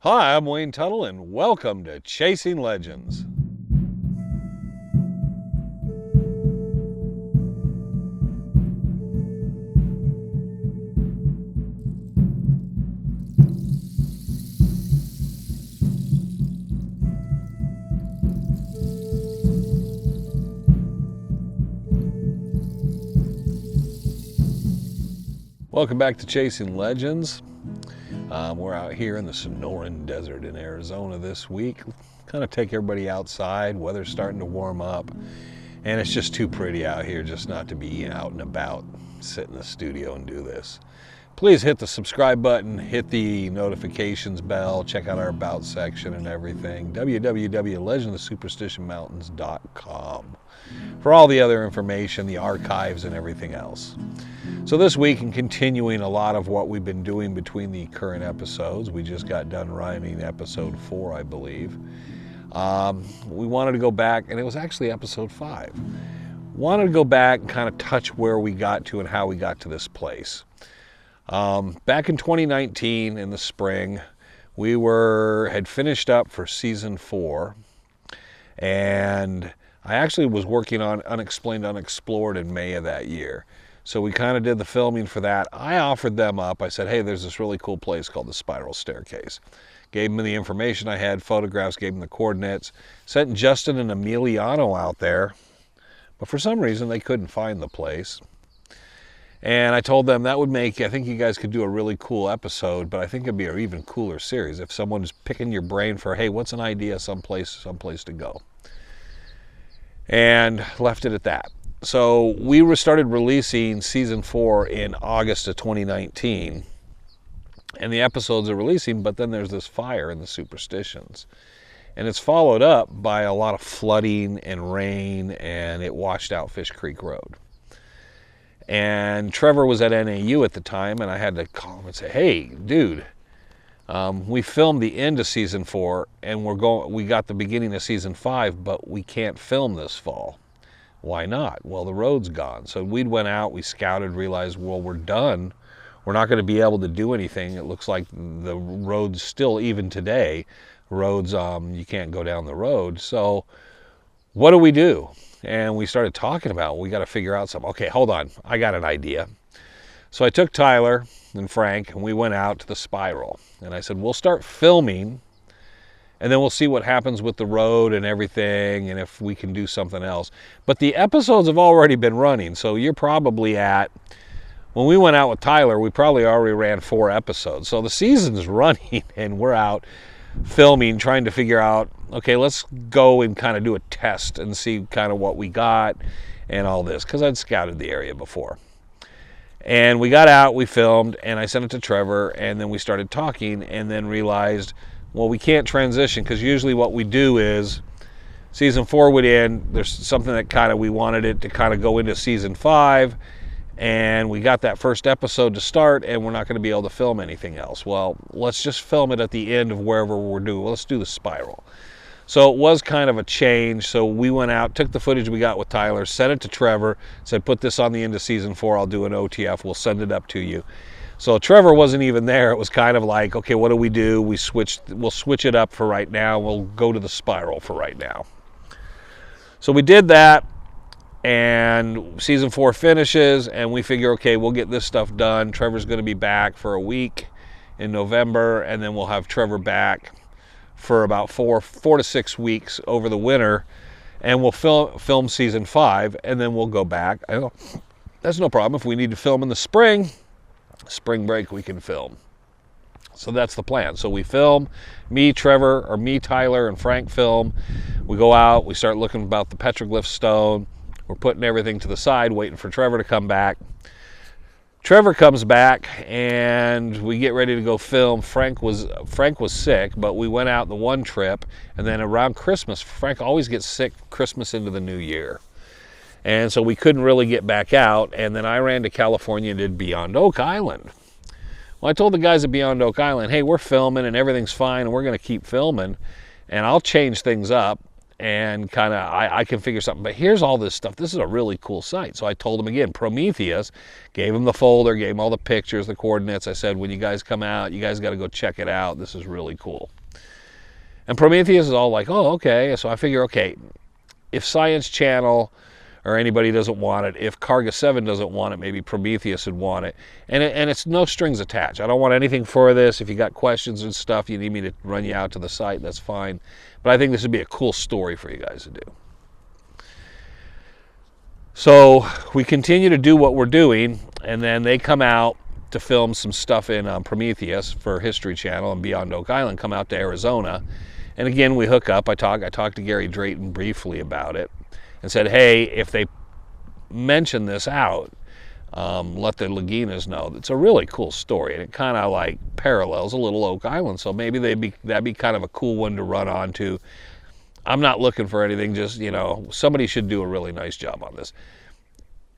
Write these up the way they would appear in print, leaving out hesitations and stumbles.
Hi, I'm Wayne Tuttle, and welcome to Chasing Legends. Welcome back to Chasing Legends. We're out here in the Sonoran Desert in Arizona this week. Kind of take everybody outside. Weather's starting to warm up, and it's just too pretty out here just not to be out and about, sit in the studio and do this. Please hit the subscribe button, hit the notifications bell, check out our About section and everything. www.legendofsuperstitionmountains.com for all the other information, the archives, and everything else. So this week, and continuing a lot of what we've been doing between the current episodes, we just got done writing episode 4, I believe. We wanted to go back, and it was actually episode 5. Wanted to go back and kind of touch where we got to and how we got to this place. Back in 2019, in the spring, we had finished up for season 4, and I actually was working on Unexplained, Unexplored in May of that year. So we kind of did the filming for that. I offered them up. I said, hey, there's this really cool place called the Spiral Staircase. Gave them the information I had, photographs, gave them the coordinates. Sent Justin and Emiliano out there. But for some reason, they couldn't find the place. And I told them that would make, I think you guys could do a really cool episode, but I think it'd be an even cooler series if someone's picking your brain for, hey, what's an idea, someplace to go. And left it at that. So we started releasing season 4 in August of 2019, and the episodes are releasing, but then there's this fire in the Superstitions, and it's followed up by a lot of flooding and rain, and it washed out Fish Creek Road. And Trevor was at NAU at the time, and I had to call him and say, hey, dude, we filmed the end of season 4, and we got the beginning of season 5, but we can't film this fall. Why not? Well, the road's gone. So we went out, we scouted, realized, well, we're done. We're not going to be able to do anything. It looks like the roads still, even today, roads, you can't go down the road. So what do we do? And we started talking about, we got to figure out something. Okay, hold on. I got an idea. So I took Tyler and Frank, and we went out to the Spiral. And I said, we'll start filming, and then we'll see what happens with the road and everything, and if we can do something else. But the episodes have already been running, so you're probably at, when we went out with Tyler, we probably already ran 4 episodes. So the season's running, and we're out filming, trying to figure out, okay, let's go and kind of do a test and see kind of what we got and all this, because I'd scouted the area before. And we got out, we filmed, and I sent it to Trevor, and then we started talking, and then realized, well, we can't transition, because usually what we do is season 4 would end, there's something that kind of, we wanted it to kind of go into season 5, and we got that first episode to start, and we're not going to be able to film anything else. Well, let's just film it at the end of wherever we're doing. Well, let's do the Spiral. So it was kind of a change. So we went out, took the footage we got with Tyler, sent it to Trevor, said, put this on the end of season 4, I'll do an OTF, we'll send it up to you. So Trevor wasn't even there. It was kind of like, okay, what do? We'll switch it up for right now. We'll go to the Spiral for right now. So we did that, and season 4 finishes, and we figure, okay, we'll get this stuff done. Trevor's going to be back for a week in November, and then we'll have Trevor back for about 4 to 6 weeks over the winter, and we'll film season 5, and then we'll go back. I know that's no problem. If we need to film in the spring break, we can film. So that's the plan. So we film, me, Tyler, and Frank film. We go out, we start looking about the petroglyph stone. We're putting everything to the side, waiting for Trevor to come back. Trevor comes back, and we get ready to go film. Frank was sick, but we went out the one trip, and then around Christmas, Frank always gets sick Christmas into the new year. And so we couldn't really get back out, and then I ran to California and did Beyond Oak Island. Well, I told the guys at Beyond Oak Island, hey, we're filming and everything's fine and we're going to keep filming, and I'll change things up, and kind of I can figure something. But here's all this stuff. This is a really cool site. So I told him again, Prometheus, gave him the folder, gave him all the pictures, the coordinates. I said, when you guys come out, you guys got to go check it out. This is really cool. And Prometheus is all like, oh, okay. So I figure, okay, if Science Channel or anybody doesn't want it, if Carga 7 doesn't want it, maybe Prometheus would want it. And it's no strings attached. I don't want anything for this. If you got questions and stuff, you need me to run you out to the site, that's fine. But I think this would be a cool story for you guys to do. So we continue to do what we're doing, and then they come out to film some stuff in Prometheus for History Channel and Beyond Oak Island, come out to Arizona. And again, we hook up. I talked to Gary Drayton briefly about it and said, hey, if they mention this out, let the Laginas know. It's a really cool story, and it kind of like parallels a little Oak Island, so maybe that'd be kind of a cool one to run onto. I'm not looking for anything, just, you know, somebody should do a really nice job on this.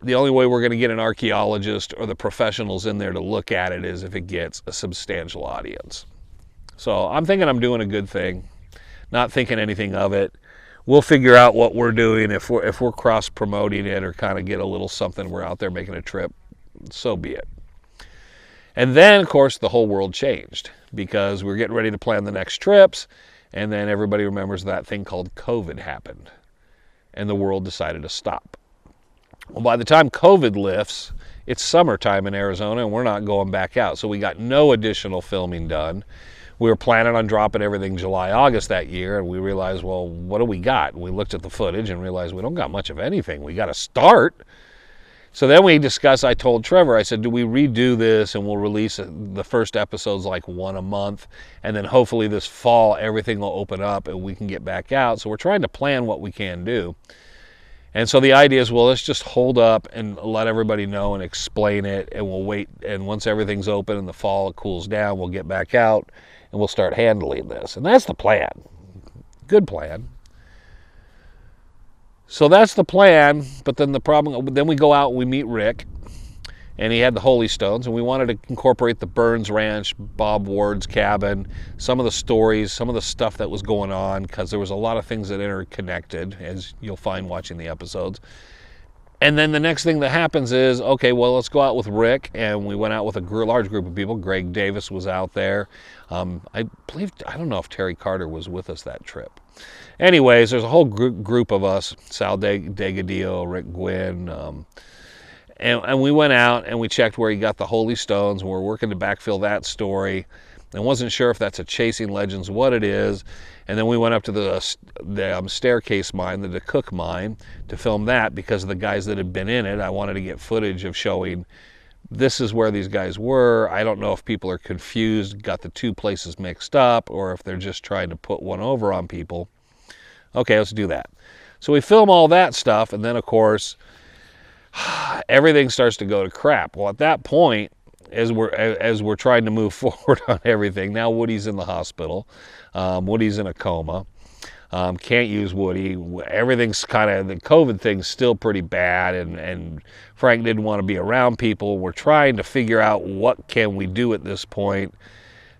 The only way we're going to get an archaeologist or the professionals in there to look at it is if it gets a substantial audience. So I'm thinking I'm doing a good thing, not thinking anything of it. We'll figure out what we're doing. If we're cross-promoting it or kind of get a little something, we're out there making a trip, so be it. And then, of course, the whole world changed because we're getting ready to plan the next trips, and then everybody remembers that thing called COVID happened, and the world decided to stop. Well, by the time COVID lifts, it's summertime in Arizona, and we're not going back out, so we got no additional filming done. We were planning on dropping everything July, August that year, and we realized, well, what do we got? And we looked at the footage and realized we don't got much of anything. We got to start. So then we discussed, I told Trevor, I said, do we redo this and we'll release the first episodes like one a month, and then hopefully this fall everything will open up and we can get back out. So we're trying to plan what we can do. And so the idea is, well, let's just hold up and let everybody know and explain it, and we'll wait. And once everything's open and the fall cools down, we'll get back out and we'll start handling this. And that's the plan. Good plan. So that's the plan, but then the problem, then we go out and we meet Rick, and he had the Holy Stones, and we wanted to incorporate the Burns Ranch, Bob Ward's cabin, some of the stories, some of the stuff that was going on, because there was a lot of things that interconnected, as you'll find watching the episodes. And then the next thing that happens is, okay, well, let's go out with Rick, and we went out with a large group of people. Greg Davis was out there. I don't know if Terry Carter was with us that trip. Anyways, there's a whole group of us, Sal Degadillo, Rick Gwynn, and we went out and we checked where he got the Holy Stones, and we're working to backfill that story. I wasn't sure if that's a Chasing Legends, what it is. And then we went up to the Staircase Mine, the DeCook Mine, to film that because of the guys that had been in it. I wanted to get footage of showing this is where these guys were. I don't know if people are confused, got the two places mixed up, or if they're just trying to put one over on people. Okay, let's do that. So we film all that stuff, and then, of course, everything starts to go to crap. Well, at that point, as we're trying to move forward on everything, now Woody's in the hospital. Woody's in a coma. Can't use Woody. Everything's kind of, the COVID thing's still pretty bad, and Frank didn't want to be around people. We're trying to figure out what can we do at this point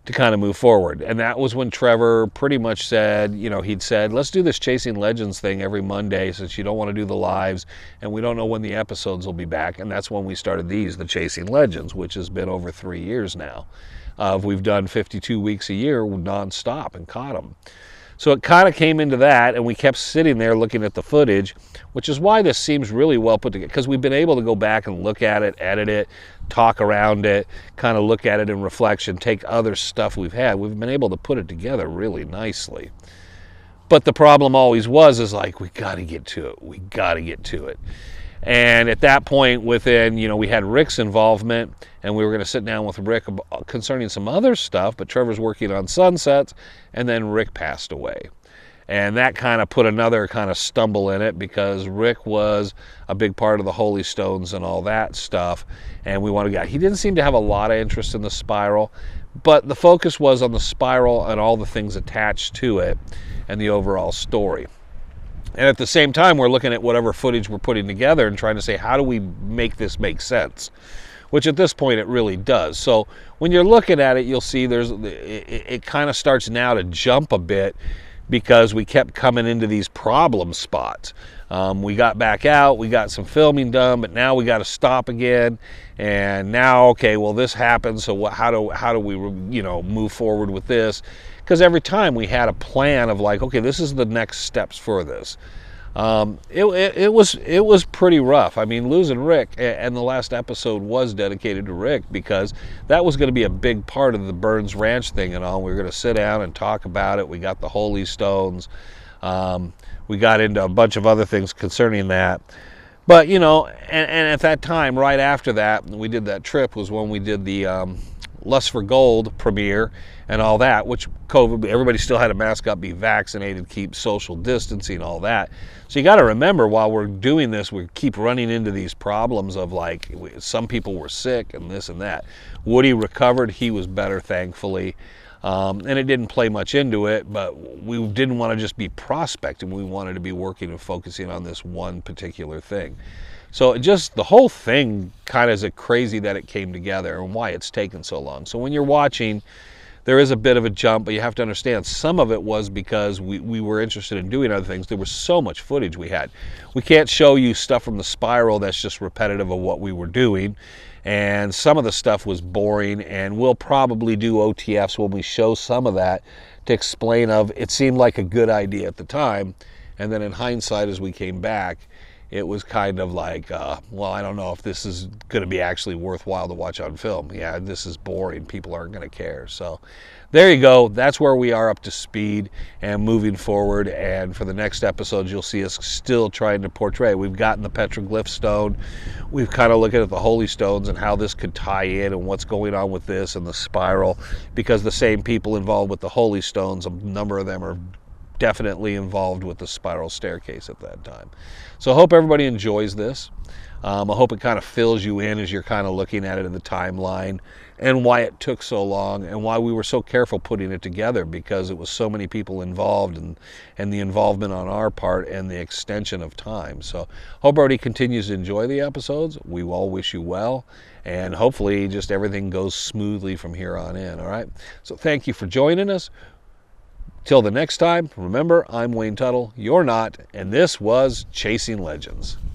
to kind of move forward. And that was when Trevor pretty much said, you know, he'd said, let's do this Chasing Legends thing every Monday since you don't want to do the lives and we don't know when the episodes will be back. And that's when we started the Chasing Legends, which has been over 3 years now. We've done 52 weeks a year nonstop and caught them. So it kind of came into that, and we kept sitting there looking at the footage, which is why this seems really well put together, because we've been able to go back and look at it, edit it, talk around it, kind of look at it in reflection, take other stuff we've had. We've been able to put it together really nicely. But the problem always is like, we got to get to it. We got to get to it. And at that point, within, you know, we had Rick's involvement, and we were going to sit down with Rick concerning some other stuff, but Trevor's working on Sunsets, and then Rick passed away. And that kind of put another kind of stumble in it, because Rick was a big part of the Holy Stones and all that stuff, and we wanted to get, he didn't seem to have a lot of interest in the spiral, but the focus was on the spiral and all the things attached to it and the overall story. And at the same time, we're looking at whatever footage we're putting together and trying to say, how do we make this make sense? Which at this point, it really does. So when you're looking at it, you'll see it kind of starts now to jump a bit, because we kept coming into these problem spots. We got back out, we got some filming done, but now we got to stop again. And now, okay, well, this happened, so how do we, move forward with this? Because every time we had a plan of like, okay, this is the next steps for this. It was pretty rough. I mean, losing Rick, and the last episode was dedicated to Rick, because that was going to be a big part of the Burns Ranch thing and all. We were going to sit down and talk about it. We got the Holy Stones. We got into a bunch of other things concerning that. But, and at that time, right after that, we did that trip, was when we did the Lust for Gold premiere and all that, which COVID, everybody still had a mask up, be vaccinated, keep social distancing, all that. So you got to remember, while we're doing this, we keep running into these problems of like, some people were sick and this and that. Woody recovered, he was better, thankfully. And it didn't play much into it, but we didn't want to just be prospecting. We wanted to be working and focusing on this one particular thing. So the whole thing kind of is crazy that it came together and why it's taken so long. So when you're watching, there is a bit of a jump, but you have to understand some of it was because we were interested in doing other things. There was so much footage we had. We can't show you stuff from the spiral that's just repetitive of what we were doing. And some of the stuff was boring, and we'll probably do OTFs when we show some of that to explain it seemed like a good idea at the time. And then in hindsight, as we came back, it was kind of like, well, I don't know if this is going to be actually worthwhile to watch on film. Yeah, this is boring. People aren't going to care. So there you go. That's where we are, up to speed and moving forward. And for the next episodes, you'll see us still trying to portray. We've gotten the petroglyph stone. We've kind of looked at the holy stones and how this could tie in and what's going on with this and the spiral, because the same people involved with the holy stones, a number of them are definitely involved with the spiral staircase at that time. So I hope everybody enjoys this. I hope it kind of fills you in as you're kind of looking at it in the timeline, and why it took so long and why we were so careful putting it together, because it was so many people involved, and the involvement on our part and the extension of time. So hope everybody continues to enjoy the episodes. We all wish you well, and hopefully just everything goes smoothly from here on in. All right. So thank you for joining us. Till the next time, remember, I'm Wayne Tuttle, you're not, and this was Chasing Legends.